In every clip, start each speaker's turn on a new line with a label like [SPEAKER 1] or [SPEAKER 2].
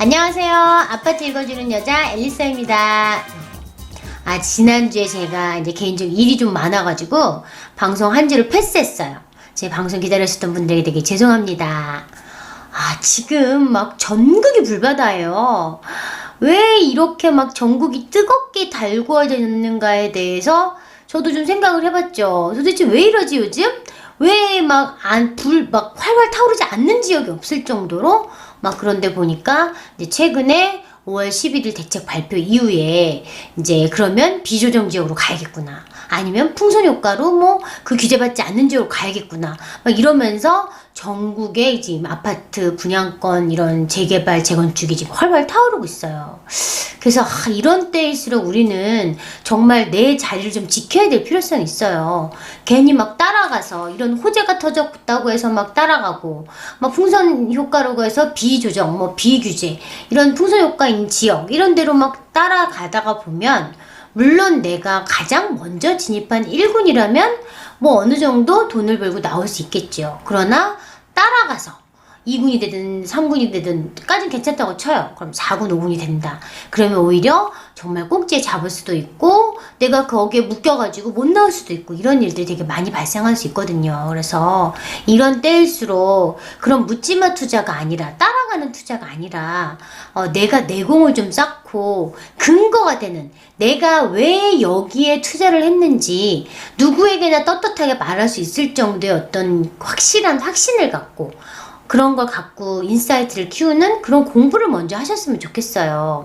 [SPEAKER 1] 안녕하세요. 아파트 읽어주는 여자 엘리사입니다. 지난주에 제가 이제 개인적으로 일이 좀 많아가지고 방송 한 주를 패스했어요. 제 방송 기다리셨던 분들에게 되게 죄송합니다. 지금 막 전국이 불바다예요. 왜 이렇게 막 전국이 뜨겁게 달구어졌는가에 대해서 저도 좀 생각을 해봤죠. 도대체 왜 이러지 요즘? 왜 막 막 활활 타오르지 않는 지역이 없을 정도로 막 그런데 보니까 이제 최근에 5월 11일 대책 발표 이후에 이제 그러면 비조정 지역으로 가야겠구나. 아니면 풍선 효과로 뭐 그 규제받지 않는 지역으로 가야겠구나. 막 이러면서 전국에 지금 아파트 분양권 이런 재개발 재건축이 지금 활활 타오르고 있어요. 그래서 이런 때일수록 우리는 정말 내 자리를 좀 지켜야 될 필요성이 있어요. 괜히 막 따라가서 이런 호재가 터졌다고 해서 막 따라가고 막 풍선 효과라고 해서 비조정 뭐 비규제 이런 풍선 효과인 지역 이런 데로 막 따라가다가 보면 물론 내가 가장 먼저 진입한 1군이라면 뭐 어느 정도 돈을 벌고 나올 수 있겠죠. 그러나 따라가서 2군이 되든 3군이 되든 까진 괜찮다고 쳐요. 그럼 4군, 5군이 된다. 그러면 오히려 정말 꼭지에 잡을 수도 있고 내가 거기에 묶여가지고 못 나올 수도 있고 이런 일들이 되게 많이 발생할 수 있거든요. 그래서 이런 때일수록 그런 묻지마 투자가 아니라 따라가는 투자가 아니라 내가 내공을 좀 쌓고 근거가 되는 내가 왜 여기에 투자를 했는지 누구에게나 떳떳하게 말할 수 있을 정도의 어떤 확실한 확신을 갖고 그런 걸 갖고 인사이트를 키우는 그런 공부를 먼저 하셨으면 좋겠어요.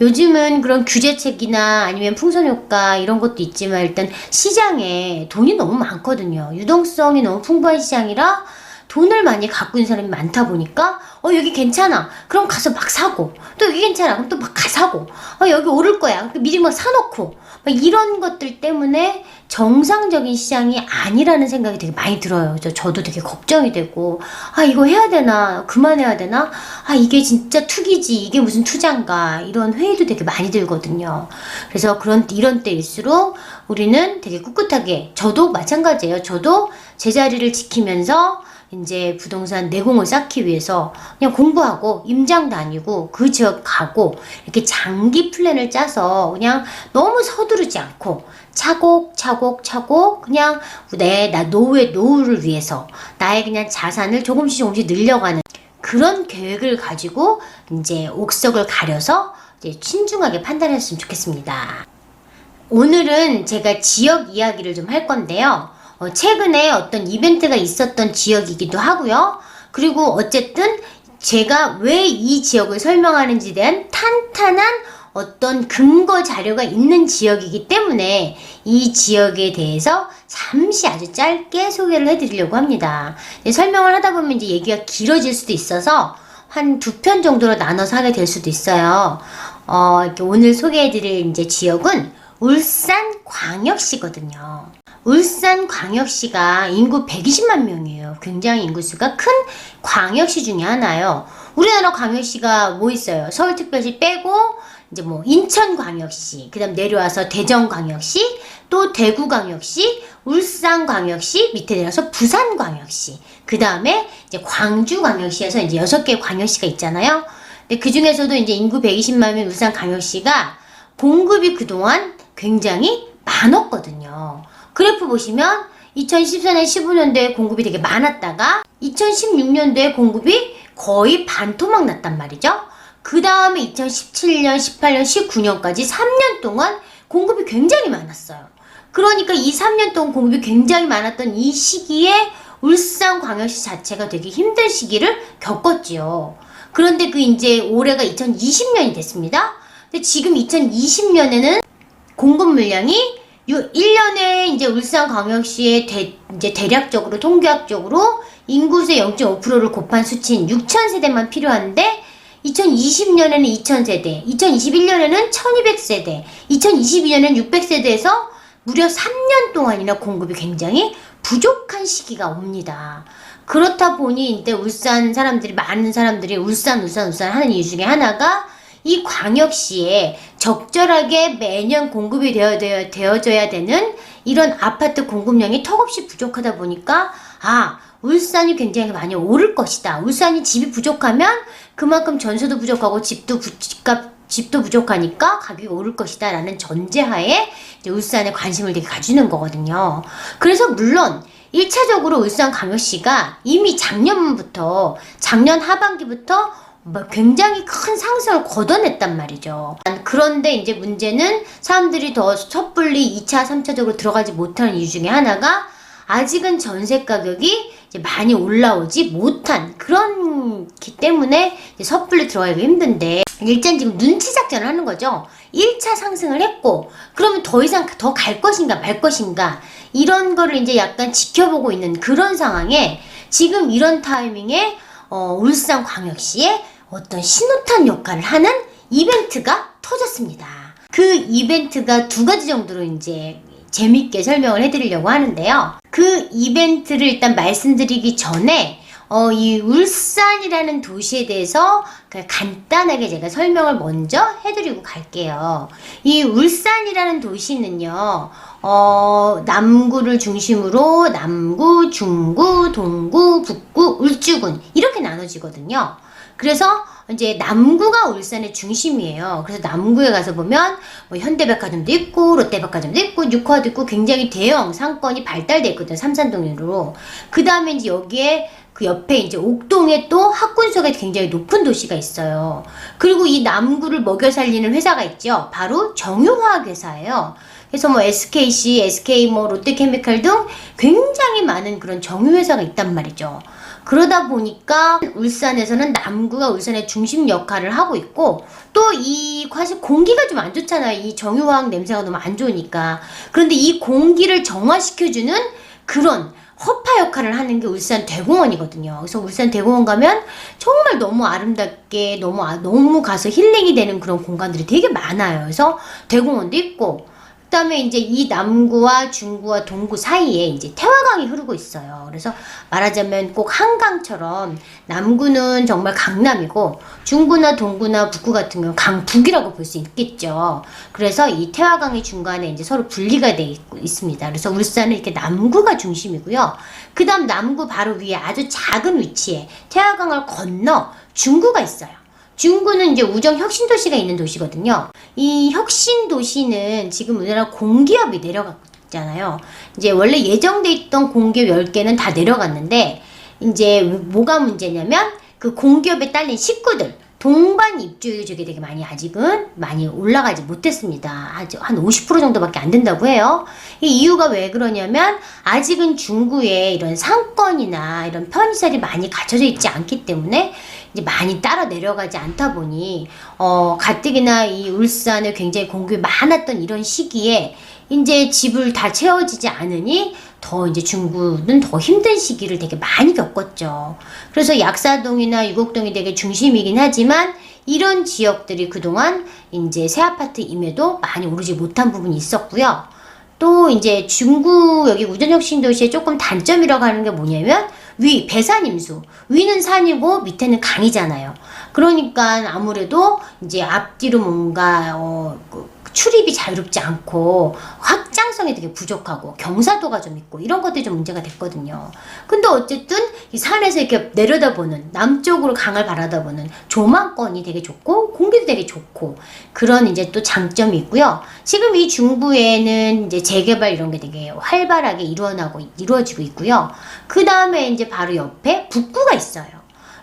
[SPEAKER 1] 요즘은 그런 규제책이나 아니면 풍선효과 이런 것도 있지만 일단 시장에 돈이 너무 많거든요. 유동성이 너무 풍부한 시장이라 돈을 많이 갖고 있는 사람이 많다 보니까 여기 괜찮아. 그럼 가서 막 사고 또 여기 괜찮아. 그럼 또 막 가 사고 여기 오를 거야. 미리 막 사놓고 막 이런 것들 때문에 정상적인 시장이 아니라는 생각이 되게 많이 들어요. 저도 되게 걱정이 되고 이거 해야 되나 그만해야 되나 이게 진짜 투기지 이게 무슨 투자인가 이런 회의도 되게 많이 들거든요. 그래서 이런 때일수록 우리는 되게 꿋꿋하게 저도 마찬가지예요. 저도 제 자리를 지키면서 이제 부동산 내공을 쌓기 위해서 그냥 공부하고 임장 다니고 그 지역 가고 이렇게 장기 플랜을 짜서 그냥 너무 서두르지 않고 차곡차곡 그냥 나 노후를 위해서 나의 그냥 자산을 조금씩 늘려가는 그런 계획을 가지고 이제 옥석을 가려서 이제 신중하게 판단했으면 좋겠습니다. 오늘은 제가 지역 이야기를 좀 할 건데요. 최근에 어떤 이벤트가 있었던 지역이기도 하고요. 그리고 어쨌든 제가 왜 이 지역을 설명하는지에 대한 탄탄한 어떤 근거 자료가 있는 지역이기 때문에 이 지역에 대해서 잠시 아주 짧게 소개를 해드리려고 합니다. 설명을 하다 보면 이제 얘기가 길어질 수도 있어서 한 2편 정도로 나눠서 하게 될 수도 있어요. 이렇게 오늘 소개해드릴 이제 지역은 울산광역시거든요. 울산광역시가 인구 120만 명이에요. 굉장히 인구수가 큰 광역시 중에 하나예요. 우리나라 광역시가 뭐 있어요? 서울특별시 빼고 이제 뭐 인천광역시, 그 다음 내려와서 대전광역시, 또 대구광역시, 울산광역시, 밑에 내려서 부산광역시, 그 다음에 이제 광주광역시에서 이제 6개의 광역시가 있잖아요. 근데 그 중에서도 이제 인구 120만 명 울산광역시가 공급이 그동안 굉장히 많았거든요. 그래프 보시면 2014년, 15년도에 공급이 되게 많았다가 2016년도에 공급이 거의 반토막 났단 말이죠. 그 다음에 2017년, 18년, 19년까지 3년 동안 공급이 굉장히 많았어요. 그러니까 이 3년 동안 공급이 굉장히 많았던 이 시기에 울산광역시 자체가 되게 힘든 시기를 겪었지요. 그런데 이제 올해가 2020년이 됐습니다. 근데 지금 2020년에는 공급 물량이 1년에 이제 울산광역시의 이제 대략적으로 통계학적으로 인구수의 0.5%를 곱한 수치인 6,000세대만 필요한데 2020년에는 2,000세대, 2021년에는 1,200세대, 2022년에는 600세대에서 무려 3년 동안이나 공급이 굉장히 부족한 시기가 옵니다. 그렇다 보니 이제 많은 사람들이 울산 하는 이유 중에 하나가 이 광역시에 적절하게 매년 공급이 되어져야 되는 이런 아파트 공급량이 턱없이 부족하다 보니까 울산이 굉장히 많이 오를 것이다. 울산이 집이 부족하면 그만큼 전세도 부족하고 집도 부족하니까 가격이 오를 것이다 라는 전제하에 이제 울산에 관심을 되게 가지는 거거든요. 그래서 물론 1차적으로 울산광역시가 이미 작년 하반기부터 굉장히 큰 상승을 걷어냈단 말이죠. 그런데 이제 문제는 사람들이 더 섣불리 2차, 3차적으로 들어가지 못하는 이유 중에 하나가 아직은 전세 가격이 이제 많이 올라오지 못한 그런기 때문에 이제 섣불리 들어가기가 힘든데, 일단 지금 눈치 작전을 하는 거죠. 1차 상승을 했고 그러면 더 이상 더 갈 것인가 말 것인가 이런 거를 이제 약간 지켜보고 있는 그런 상황에, 지금 이런 타이밍에 울산광역시에 어떤 신호탄 역할을 하는 이벤트가 터졌습니다. 그 이벤트가 두 가지 정도로 이제 재밌게 설명을 해드리려고 하는데요. 그 이벤트를 일단 말씀드리기 전에 이 울산이라는 도시에 대해서 간단하게 제가 설명을 먼저 해드리고 갈게요. 이 울산이라는 도시는요, 남구를 중심으로 남구, 중구, 동구, 북구, 울주군 이렇게 나눠지거든요. 그래서 이제 남구가 울산의 중심이에요. 그래서 남구에 가서 보면 뭐 현대백화점도 있고 롯데백화점도 있고 뉴커도 있고 굉장히 대형 상권이 발달돼 있거든요. 삼산동으로. 그 다음에 이제 여기에 그 옆에 이제 옥동에 또 학군수가 굉장히 높은 도시가 있어요. 그리고 이 남구를 먹여 살리는 회사가 있죠. 바로 정유화학회사예요. 그래서 뭐 SKC, SK 뭐 롯데케미칼 등 굉장히 많은 그런 정유회사가 있단 말이죠. 그러다 보니까 울산에서는 남구가 울산의 중심 역할을 하고 있고, 또 사실 공기가 좀 안 좋잖아요. 이 정유화학 냄새가 너무 안 좋으니까. 그런데 이 공기를 정화시켜주는 그런 허파 역할을 하는 게 울산 대공원이거든요. 그래서 울산 대공원 가면 정말 너무 아름답게 너무 가서 힐링이 되는 그런 공간들이 되게 많아요. 그래서 대공원도 있고, 그다음에 이제 이 남구와 중구와 동구 사이에 이제 태화강이 흐르고 있어요. 그래서 말하자면 꼭 한강처럼 남구는 정말 강남이고 중구나 동구나 북구 같은 경우는 강북이라고 볼 수 있겠죠. 그래서 이 태화강이 중간에 이제 서로 분리가 돼 있습니다. 그래서 울산은 이렇게 남구가 중심이고요. 그다음 남구 바로 위에 아주 작은 위치에 태화강을 건너 중구가 있어요. 중구는 이제 우정 혁신도시가 있는 도시거든요. 이 혁신도시는 지금 우리나라 공기업이 내려갔잖아요. 이제 원래 예정돼 있던 공기업 10개는 다 내려갔는데, 이제 뭐가 문제냐면 그 공기업에 딸린 식구들 동반 입주율이 되게 아직은 많이 올라가지 못했습니다. 아직 한 50% 정도밖에 안 된다고 해요. 이 이유가 왜 그러냐면 아직은 중구에 이런 상권이나 이런 편의시설이 많이 갖춰져 있지 않기 때문에 이제 많이 따라 내려가지 않다 보니 가뜩이나 이 울산에 굉장히 공급이 많았던 이런 시기에 이제 집을 다 채워지지 않으니 더 이제 중구는 더 힘든 시기를 되게 많이 겪었죠. 그래서 약사동이나 유곡동이 되게 중심이긴 하지만 이런 지역들이 그동안 이제 새 아파트 임에도 많이 오르지 못한 부분이 있었고요. 또 이제 중구 여기 우정혁신도시의 조금 단점이라고 하는 게 뭐냐면 배산임수. 위는 산이고 밑에는 강이잖아요. 그러니까 아무래도 이제 앞뒤로 뭔가 출입이 자유롭지 않고 확장성이 되게 부족하고 경사도가 좀 있고 이런 것들이 좀 문제가 됐거든요. 근데 어쨌든 이 산에서 이렇게 내려다보는 남쪽으로 강을 바라다보는 조망권이 되게 좋고 공기도 되게 좋고 그런 이제 또 장점이 있고요. 지금 이 중부에는 이제 재개발 이런 게 되게 활발하게 이루어지고 있고요. 그 다음에 이제 바로 옆에 북구가 있어요.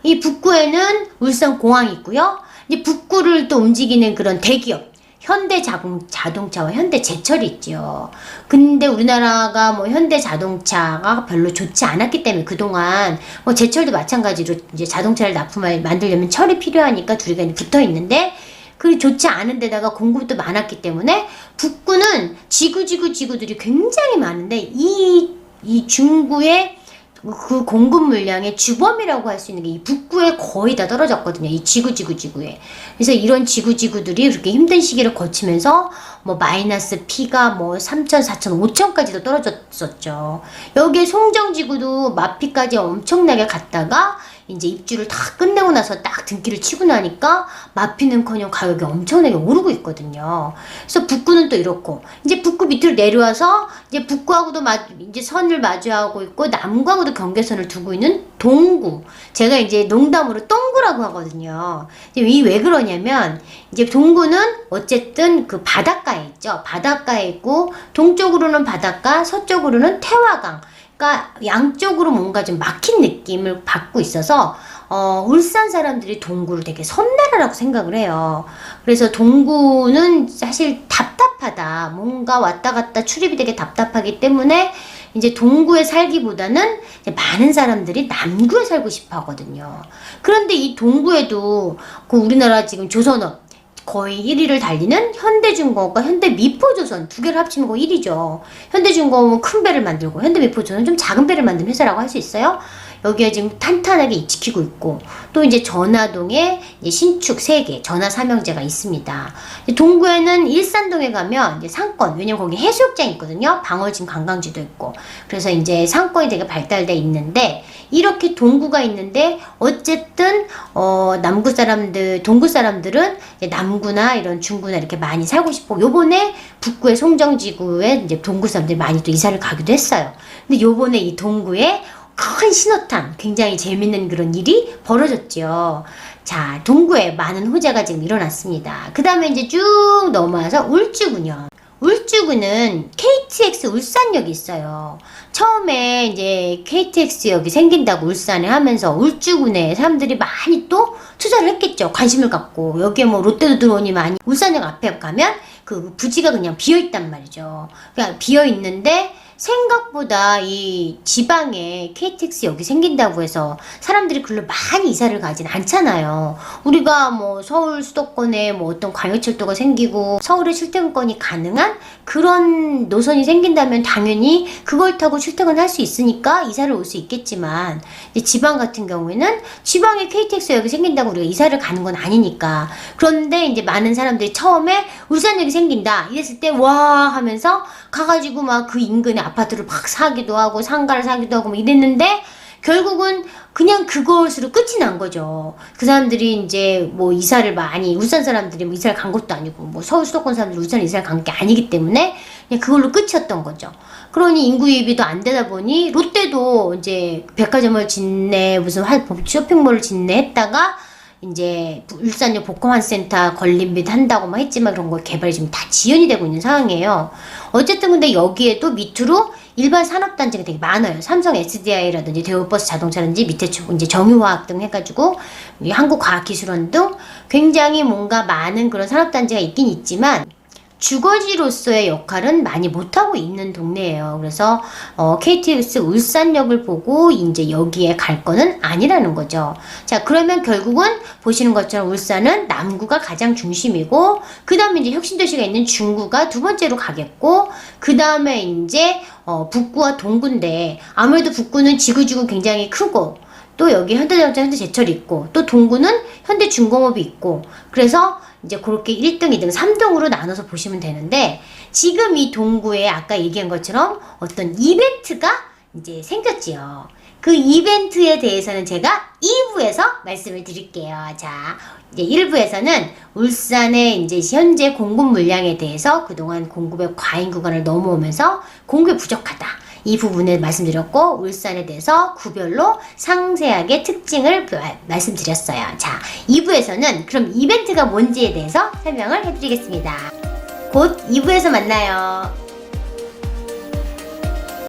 [SPEAKER 1] 이 북구에는 울산공항이 있고요. 이제 북구를 또 움직이는 그런 대기업 현대자동차와 현대제철이 있죠. 근데 우리나라가 뭐 현대자동차가 별로 좋지 않았기 때문에 그동안 뭐 제철도 마찬가지로 이제 자동차를 만들려면 철이 필요하니까 둘이 붙어 있는데 그 좋지 않은 데다가 공급도 많았기 때문에 북구는 지구들이 굉장히 많은데 이 중구의 그 공급 물량의 주범이라고 할 수 있는 게 이 북구에 거의 다 떨어졌거든요. 이 지구에. 그래서 이런 지구들이 그렇게 힘든 시기를 거치면서 뭐 마이너스 P가 뭐 3천, 4천, 5천까지도 떨어졌었죠. 여기에 송정지구도 마피까지 엄청나게 갔다가 이제 입주를 다 끝내고 나서 딱 등기를 치고 나니까 마피는커녕 가격이 엄청나게 오르고 있거든요. 그래서 북구는 또 이렇고, 이제 북구 밑으로 내려와서 이제 북구하고도 이제 선을 마주하고 있고 남구하고도 경계선을 두고 있는 동구. 제가 이제 농담으로 똥구라고 하거든요. 이 왜 그러냐면 이제 동구는 어쨌든 그 바닷가에 있죠. 바닷가에 있고 동쪽으로는 바닷가, 서쪽으로는 태화강. 그러니까 양쪽으로 뭔가 좀 막힌 느낌을 받고 있어서 울산 사람들이 동구를 되게 섬나라라고 생각을 해요. 그래서 동구는 사실 답답하다. 뭔가 왔다 갔다 출입이 되게 답답하기 때문에 이제 동구에 살기보다는 이제 많은 사람들이 남구에 살고 싶어 하거든요. 그런데 이 동구에도 그 우리나라 지금 조선업 거의 1위를 달리는 현대중공업과 현대미포조선 두 개를 합치면 거의 1위죠. 현대중공업은 큰 배를 만들고 현대미포조선은 좀 작은 배를 만드는 회사라고 할 수 있어요. 여기에 지금 탄탄하게 지키고 있고, 또 이제 전화동에 이제 신축 3개 전화 삼형제가 있습니다. 동구에는 일산동에 가면 이제 상권, 왜냐면 거기 해수욕장이 있거든요. 방월진 관광지도 있고. 그래서 이제 상권이 되게 발달돼 있는데, 이렇게 동구가 있는데 어쨌든 남구 사람들, 동구 사람들은 이제 남구나 이런 중구나 이렇게 많이 살고 싶고, 요번에 북구의 송정지구에 이제 동구 사람들이 많이 또 이사를 가기도 했어요. 근데 요번에 이 동구에 큰 신호탄, 굉장히 재밌는 그런 일이 벌어졌죠. 자, 동구에 많은 호재가 지금 일어났습니다. 그 다음에 이제 쭉 넘어와서 울주군요. 울주군은 KTX 울산역이 있어요. 처음에 이제 KTX역이 생긴다고 울산에 하면서 울주군에 사람들이 많이 또 투자를 했겠죠. 관심을 갖고. 여기에 뭐 롯데도 들어오니 많이. 울산역 앞에 가면 그 부지가 그냥 비어있단 말이죠. 그냥 비어있는데 생각보다 이 지방에 KTX역이 생긴다고 해서 사람들이 글로 많이 이사를 가진 않잖아요. 우리가 뭐 서울 수도권에 뭐 어떤 광역철도가 생기고 서울에 출퇴근권이 가능한 그런 노선이 생긴다면 당연히 그걸 타고 출퇴근할 수 있으니까 이사를 올 수 있겠지만, 이제 지방 같은 경우에는 지방에 KTX역이 생긴다고 우리가 이사를 가는 건 아니니까. 그런데 이제 많은 사람들이 처음에 울산역이 생긴다 이랬을 때 와 하면서 가가지고 막 그 인근에 아파트를 막 사기도 하고 상가를 사기도 하고 막 이랬는데, 결국은 그냥 그것으로 끝이 난 거죠. 그 사람들이 이제 뭐 이사를 많이, 울산 사람들이 뭐 이사를 간 것도 아니고 뭐 서울 수도권 사람들이 울산 이사를 간 게 아니기 때문에 그냥 그걸로 끝이었던 거죠. 그러니 인구 유입이 더 안 되다 보니 롯데도 이제 백화점을 짓네, 무슨 쇼핑몰을 짓네 했다가 이제 울산역 복합환센터 건립 한다고 막 했지만 그런 거 개발이 지금 다 지연이 되고 있는 상황이에요. 어쨌든 근데 여기에도 밑으로 일반 산업단지가 되게 많아요. 삼성 SDI라든지 대우버스 자동차라든지 밑에 이제 정유화학 등 해가지고 한국과학기술원 등 굉장히 뭔가 많은 그런 산업단지가 있긴 있지만 주거지로서의 역할은 많이 못하고 있는 동네예요. 그래서 KTX 울산역을 보고 이제 여기에 갈 거는 아니라는 거죠. 자, 그러면 결국은 보시는 것처럼 울산은 남구가 가장 중심이고, 그 다음에 이제 혁신도시가 있는 중구가 두 번째로 가겠고, 그 다음에 이제 북구와 동구인데, 아무래도 북구는 지구지구 굉장히 크고, 또 여기 현대자동차, 현대제철이 있고, 또 동구는 현대중공업이 있고, 그래서 이제 그렇게 1등, 2등, 3등으로 나눠서 보시면 되는데, 지금 이 동구에 아까 얘기한 것처럼 어떤 이벤트가 이제 생겼지요. 그 이벤트에 대해서는 제가 2부에서 말씀을 드릴게요. 자, 이제 1부에서는 울산의 이제 현재 공급 물량에 대해서 그동안 공급의 과잉 구간을 넘어오면서 공급이 부족하다, 이 부분을 말씀드렸고, 울산에 대해서 구별로 상세하게 특징을 말씀드렸어요. 자, 2부에서는 그럼 이벤트가 뭔지에 대해서 설명을 해드리겠습니다. 곧 2부에서 만나요.